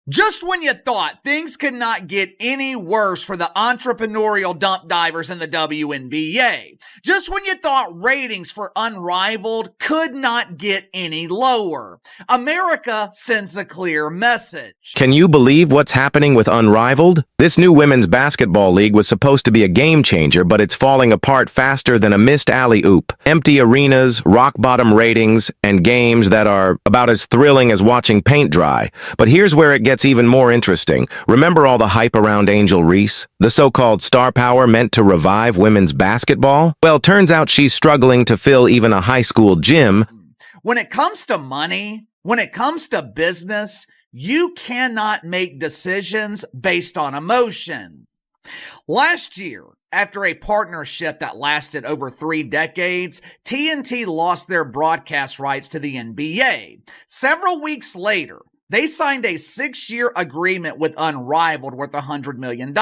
Just when you thought things could not get any worse for the entrepreneurial dump divers in the WNBA, just when you thought ratings for Unrivaled could not get any lower, America sends a clear message. Can you believe what's happening with Unrivaled? This new women's basketball league was supposed to be a game changer, but it's falling apart faster than a missed alley-oop. Empty arenas, rock-bottom ratings, and games that are about as thrilling as watching paint dry. But here's where it gets even more interesting. Remember all the hype around Angel Reese, the so-called star power meant to revive women's basketball? Well, turns out she's struggling to fill even a high school gym. When it comes to money, when it comes to business, you cannot make decisions based on emotion. Last year, after a partnership that lasted over 3 decades, TNT lost their broadcast rights to the NBA. Several weeks later, they signed a 6-year agreement with Unrivaled worth $100 million.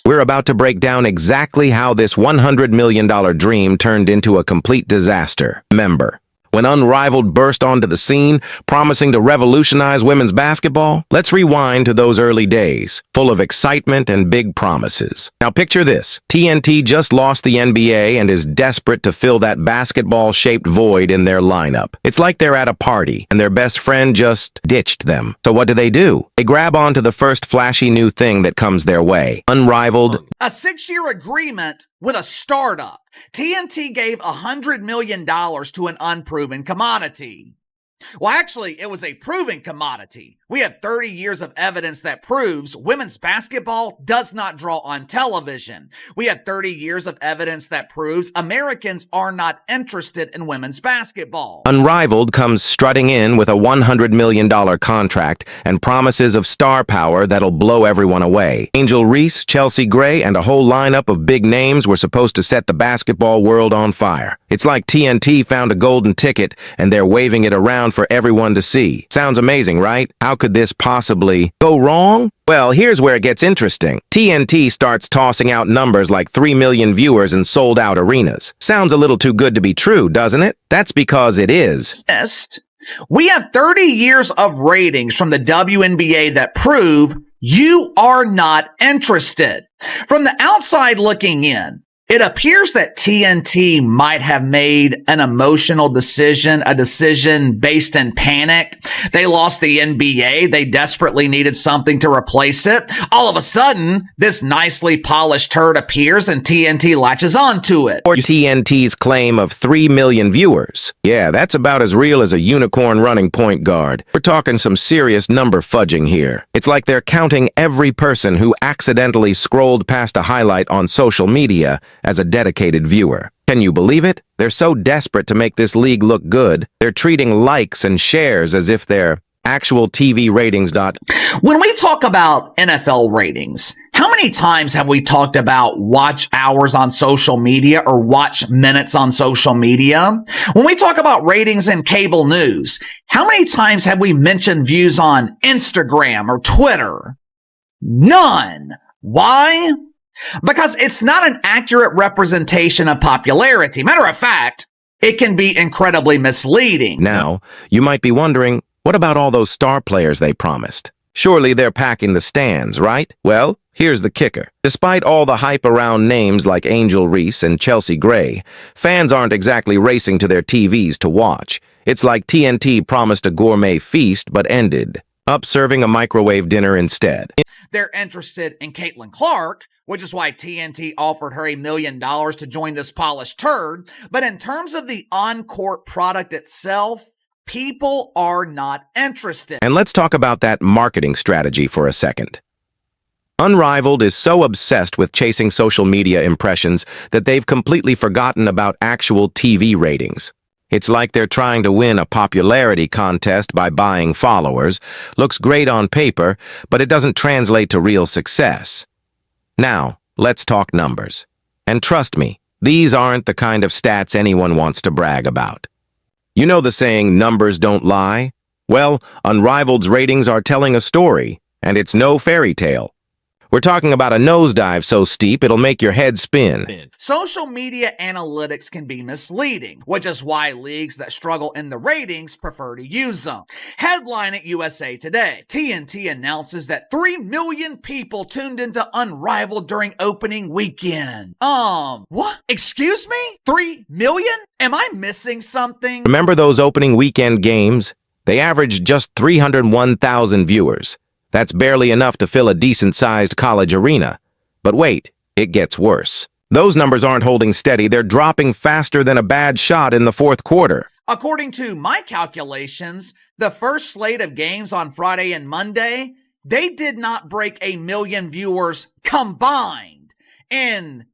We're about to break down exactly how this $100 million dream turned into a complete disaster. Remember, when Unrivaled burst onto the scene, promising to revolutionize women's basketball? Let's rewind to those early days, full of excitement and big promises. Now picture this. TNT just lost the NBA and is desperate to fill that basketball-shaped void in their lineup. It's like they're at a party, and their best friend just ditched them. So what do? They grab onto the first flashy new thing that comes their way. Unrivaled. A 6-year agreement with a startup. TNT gave $100 million to an unproven commodity. Well, actually, it was a proven commodity. We have 30 years of evidence that proves women's basketball does not draw on television. We have 30 years of evidence that proves Americans are not interested in women's basketball. Unrivaled comes strutting in with a $100 million contract and promises of star power that'll blow everyone away. Angel Reese, Chelsea Gray, and a whole lineup of big names were supposed to set the basketball world on fire. It's like TNT found a golden ticket and they're waving it around for everyone to see. Sounds amazing, right? How could this possibly go wrong? Well, here's where it gets interesting. TNT starts tossing out numbers like 3 million viewers in sold-out arenas. Sounds a little too good to be true, doesn't it? That's because it is. We have 30 years of ratings from the WNBA that prove you are not interested. From the outside looking in, it appears that TNT might have made an emotional decision, a decision based in panic. They lost the NBA. They desperately needed something to replace it. All of a sudden, this nicely polished turd appears and TNT latches onto it. Or TNT's claim of 3 million viewers. Yeah, that's about as real as a unicorn running point guard. We're talking some serious number fudging here. It's like they're counting every person who accidentally scrolled past a highlight on social media as a dedicated viewer. Can you believe it? They're so desperate to make this league look good, they're treating likes and shares as if they're actual TV ratings. When we talk about NFL ratings, how many times have we talked about watch hours on social media or watch minutes on social media? When we talk about ratings in cable news, how many times have we mentioned views on Instagram or Twitter? None. Why? Because it's not an accurate representation of popularity. Matter of fact, it can be incredibly misleading. Now, you might be wondering, what about all those star players they promised? Surely they're packing the stands, right? Well, here's the kicker. Despite all the hype around names like Angel Reese and Chelsea Gray, fans aren't exactly racing to their TVs to watch. It's like TNT promised a gourmet feast but ended up serving a microwave dinner instead. They're interested in Caitlyn Clark, which is why TNT offered her $1 million to join this polished turd. But in terms of the on-court product itself, people are not interested. And let's talk about that marketing strategy for a second. Unrivaled is so obsessed with chasing social media impressions that they've completely forgotten about actual TV ratings. It's like they're trying to win a popularity contest by buying followers. Looks great on paper, but it doesn't translate to real success. Now, let's talk numbers. And trust me, these aren't the kind of stats anyone wants to brag about. You know the saying, numbers don't lie? Well, Unrivaled's ratings are telling a story, and it's no fairy tale. We're talking about a nosedive so steep it'll make your head spin. Social media analytics can be misleading, which is why leagues that struggle in the ratings prefer to use them. Headline at USA Today. TNT announces that 3 million people tuned into Unrivaled during opening weekend. What? Excuse me? 3 million? Am I missing something? Remember those opening weekend games? They averaged just 301,000 viewers. That's barely enough to fill a decent-sized college arena. But wait, it gets worse. Those numbers aren't holding steady. They're dropping faster than a bad shot in the fourth quarter. According to my calculations, the first slate of games on Friday and Monday, they did not break 1 million viewers combined. And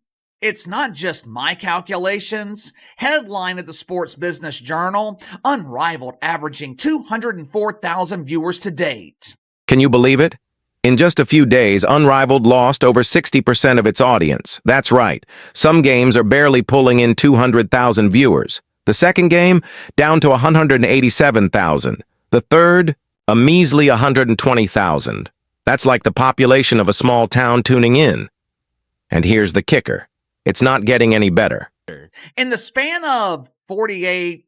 it's not just my calculations. Headline at the Sports Business Journal, Unrivaled averaging 204,000 viewers to date. Can you believe it? In just a few days, Unrivaled lost over 60% of its audience. That's right. Some games are barely pulling in 200,000 viewers. The second game, down to 187,000. The third, a measly 120,000. That's like the population of a small town tuning in. And here's the kicker. It's not getting any better. In the span of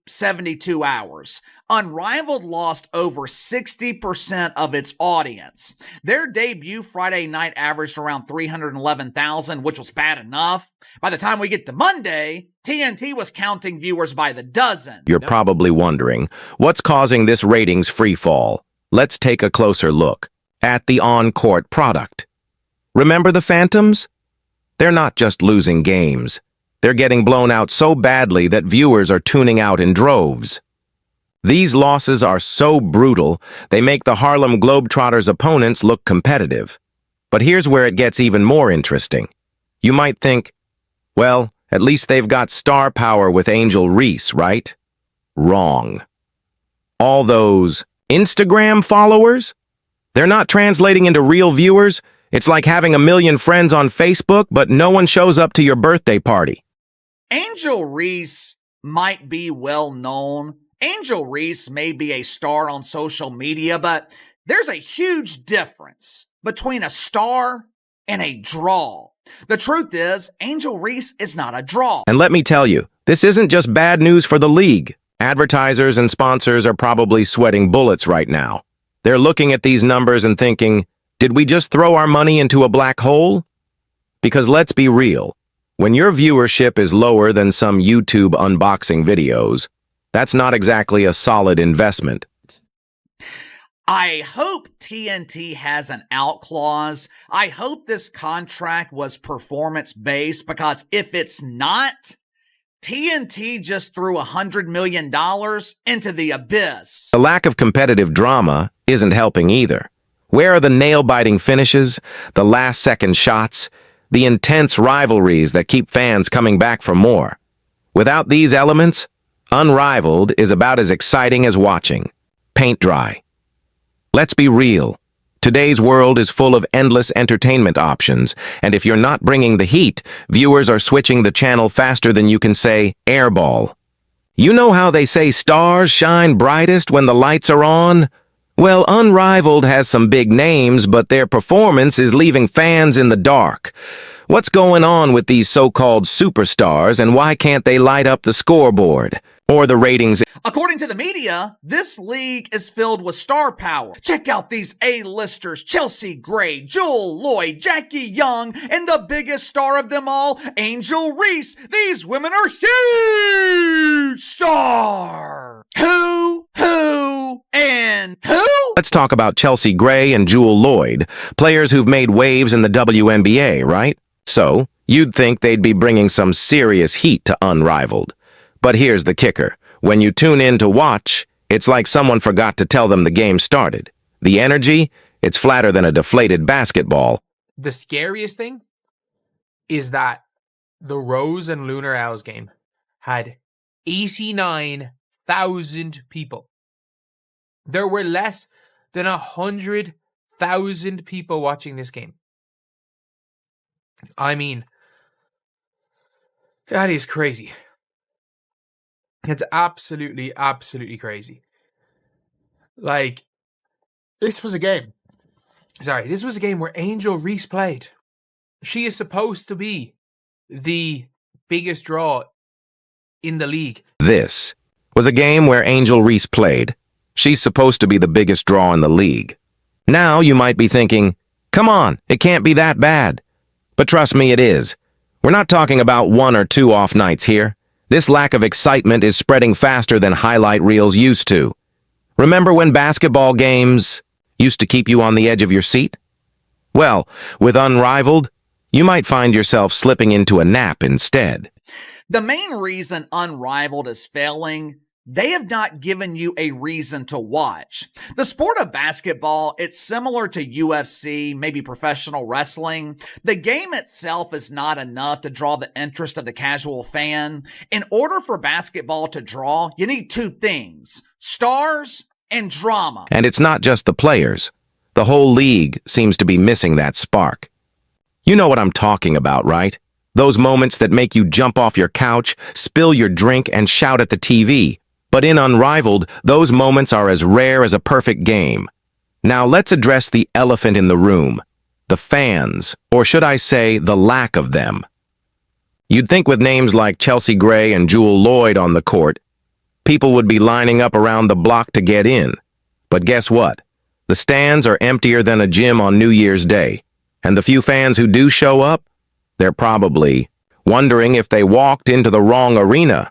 72 hours, Unrivaled lost over 60% of its audience. Their debut Friday night averaged around 311,000, which was bad enough. By the time we get to Monday, TNT was counting viewers by the dozen. You're probably wondering, what's causing this ratings freefall? Let's take a closer look at the on-court product. Remember the Phantoms? They're not just losing games. They're getting blown out so badly that viewers are tuning out in droves. These losses are so brutal, they make the Harlem Globetrotters' opponents look competitive. But here's where it gets even more interesting. You might think, well, at least they've got star power with Angel Reese, right? Wrong. All those Instagram followers? They're not translating into real viewers. It's like having 1 million friends on Facebook, but no one shows up to your birthday party. Angel Reese might be well known. Angel Reese may be a star on social media, but there's a huge difference between a star and a draw. The truth is, Angel Reese is not a draw. And let me tell you, this isn't just bad news for the league. Advertisers and sponsors are probably sweating bullets right now. They're looking at these numbers and thinking, did we just throw our money into a black hole? Because let's be real, when your viewership is lower than some YouTube unboxing videos, that's not exactly a solid investment. I hope TNT has an out clause. I hope this contract was performance-based, because if it's not, TNT just threw $100 million into the abyss. The lack of competitive drama isn't helping either. Where are the nail-biting finishes, the last-second shots, the intense rivalries that keep fans coming back for more? Without these elements, Unrivaled is about as exciting as watching paint dry. Let's be real. Today's world is full of endless entertainment options, and if you're not bringing the heat, viewers are switching the channel faster than you can say airball. You know how they say stars shine brightest when the lights are on? Well, Unrivaled has some big names, but their performance is leaving fans in the dark. What's going on with these so-called superstars, and why can't they light up the scoreboard or the ratings? According to the media, this league is filled with star power. Check out these A-listers: Chelsea Gray, Jewel Lloyd, Jackie Young, and the biggest star of them all, Angel Reese. These women are huge stars. Who, and who? Let's talk about Chelsea Gray and Jewel Lloyd, players who've made waves in the WNBA, right? So, you'd think they'd be bringing some serious heat to Unrivaled. But here's the kicker. When you tune in to watch, it's like someone forgot to tell them the game started. The energy, it's flatter than a deflated basketball. The scariest thing is that the Rose and Lunar Owls game had 89,000 people. There were less than 100,000 people watching this game. I mean, that is crazy. It's absolutely, absolutely crazy. Like, this was a game Sorry, this was a game where Angel Reese played. She is supposed to be the biggest draw in the league. This was a game where Angel Reese played. She's supposed to be the biggest draw in the league. Now you might be thinking, come on, it can't be that bad. But trust me, it is. We're not talking about 1 or 2 off nights here. This lack of excitement is spreading faster than highlight reels used to. Remember when basketball games used to keep you on the edge of your seat? Well, with Unrivaled, you might find yourself slipping into a nap instead. The main reason Unrivaled is failing, they have not given you a reason to watch. The sport of basketball, it's similar to UFC, maybe professional wrestling. The game itself is not enough to draw the interest of the casual fan. In order for basketball to draw, you need 2 things: stars and drama. And it's not just the players. The whole league seems to be missing that spark. You know what I'm talking about, right? Those moments that make you jump off your couch, spill your drink, and shout at the TV. But in Unrivaled, those moments are as rare as a perfect game. Now let's address the elephant in the room. The fans, or should I say, the lack of them. You'd think with names like Chelsea Gray and Jewel Lloyd on the court, people would be lining up around the block to get in. But guess what? The stands are emptier than a gym on New Year's Day. And the few fans who do show up, they're probably wondering if they walked into the wrong arena.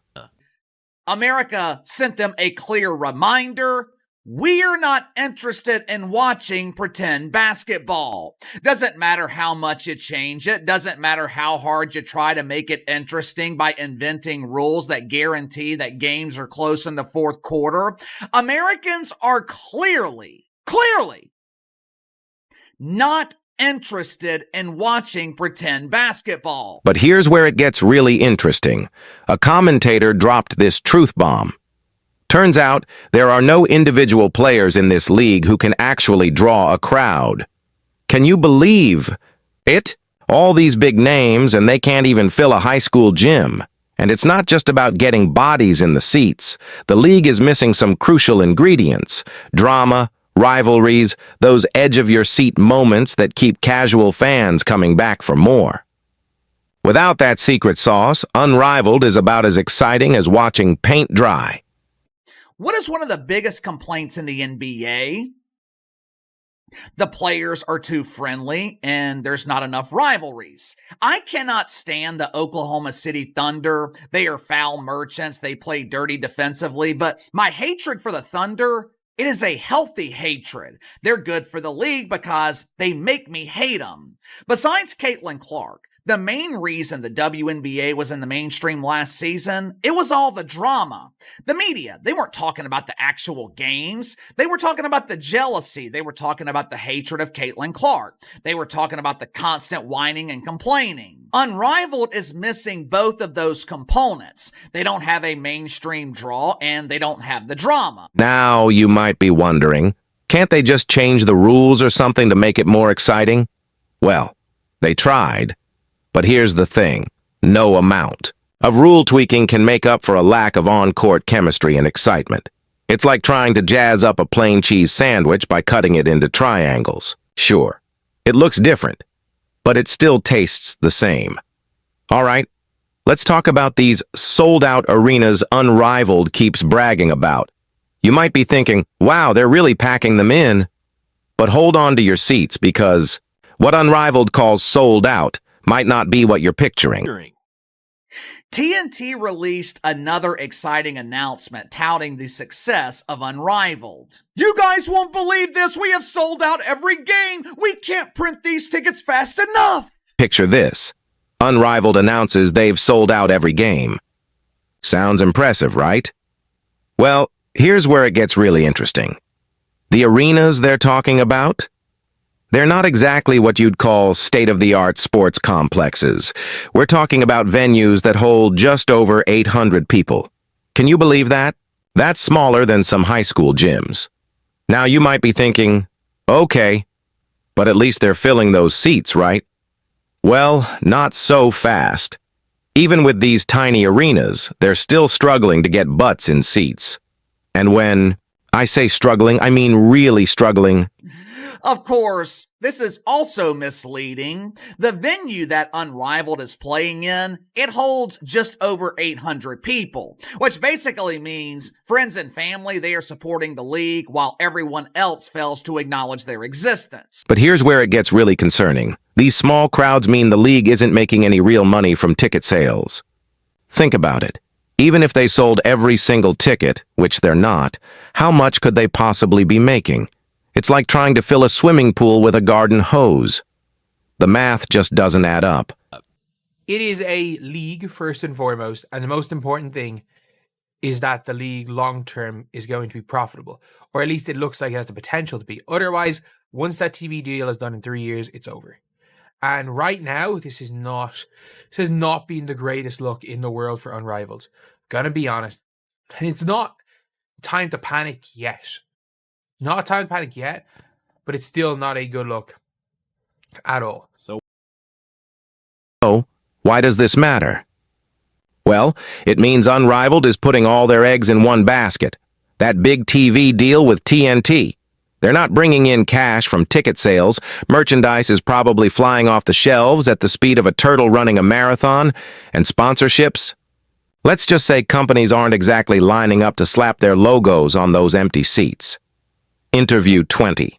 America sent them a clear reminder: we're not interested in watching pretend basketball. Doesn't matter how much you change it. Doesn't matter how hard you try to make it interesting by inventing rules that guarantee that games are close in the 4th quarter. Americans are clearly not interested in watching pretend basketball. But here's where it gets really interesting. A commentator dropped this truth bomb. Turns out there are no individual players in this league who can actually draw a crowd. Can you believe it? All these big names and they can't even fill a high school gym. And it's not just about getting bodies in the seats. The league is missing some crucial ingredients: drama, rivalries, those edge-of-your-seat moments that keep casual fans coming back for more. Without that secret sauce, Unrivaled is about as exciting as watching paint dry. What is one of the biggest complaints in the NBA? The players are too friendly and there's not enough rivalries. I cannot stand the Oklahoma City Thunder. They are foul merchants. They play dirty defensively, but my hatred for the Thunder, it is a healthy hatred. They're good for the league because they make me hate them. Besides Caitlyn Clark, the main reason the WNBA was in the mainstream last season, it was all the drama. The media, they weren't talking about the actual games. They were talking about the jealousy. They were talking about the hatred of Caitlyn Clark. They were talking about the constant whining and complaining. Unrivaled is missing both of those components. They don't have a mainstream draw and they don't have the drama. Now you might be wondering, can't they just change the rules or something to make it more exciting? Well, they tried. But here's the thing, no amount of rule tweaking can make up for a lack of on-court chemistry and excitement. It's like trying to jazz up a plain cheese sandwich by cutting it into triangles. Sure, it looks different, but it still tastes the same. All right, let's talk about these sold-out arenas Unrivaled keeps bragging about. You might be thinking, wow, they're really packing them in. But hold on to your seats because what Unrivaled calls sold out might not be what you're picturing. TNT released another exciting announcement touting the success of Unrivaled. You guys won't believe this. We have sold out every game. We can't print these tickets fast enough. Picture this. Unrivaled announces they've sold out every game. Sounds impressive, right? Well, here's where it gets really interesting. The arenas they're talking about? They're not exactly what you'd call state-of-the-art sports complexes. We're talking about venues that hold just over 800 people. Can you believe that? That's smaller than some high school gyms. Now you might be thinking, okay, but at least they're filling those seats, right? Well, not so fast. Even with these tiny arenas, they're still struggling to get butts in seats. And when I say struggling, I mean really struggling. Of course, this is also misleading. The venue that Unrivaled is playing in, it holds just over 800 people, which basically means friends and family, they are supporting the league while everyone else fails to acknowledge their existence. But here's where it gets really concerning. These small crowds mean the league isn't making any real money from ticket sales. Think about it. Even if they sold every single ticket, which they're not, how much could they possibly be making? It's like trying to fill a swimming pool with a garden hose. The math just doesn't add up. It is a league, first and foremost, and the most important thing is that the league long-term is going to be profitable, or at least it looks like it has the potential to be. Otherwise, once that TV deal is done in 3 years, it's over. And right now, this has not been the greatest look in the world for Unrivaled. Gonna be honest, it's not time to panic yet. Not time to panic yet, but it's still not a good look at all. So, why does this matter? Well, it means Unrivaled is putting all their eggs in one basket. That big TV deal with TNT. They're not bringing in cash from ticket sales. Merchandise is probably flying off the shelves at the speed of a turtle running a marathon. And sponsorships? Let's just say companies aren't exactly lining up to slap their logos on those empty seats. Interview 20.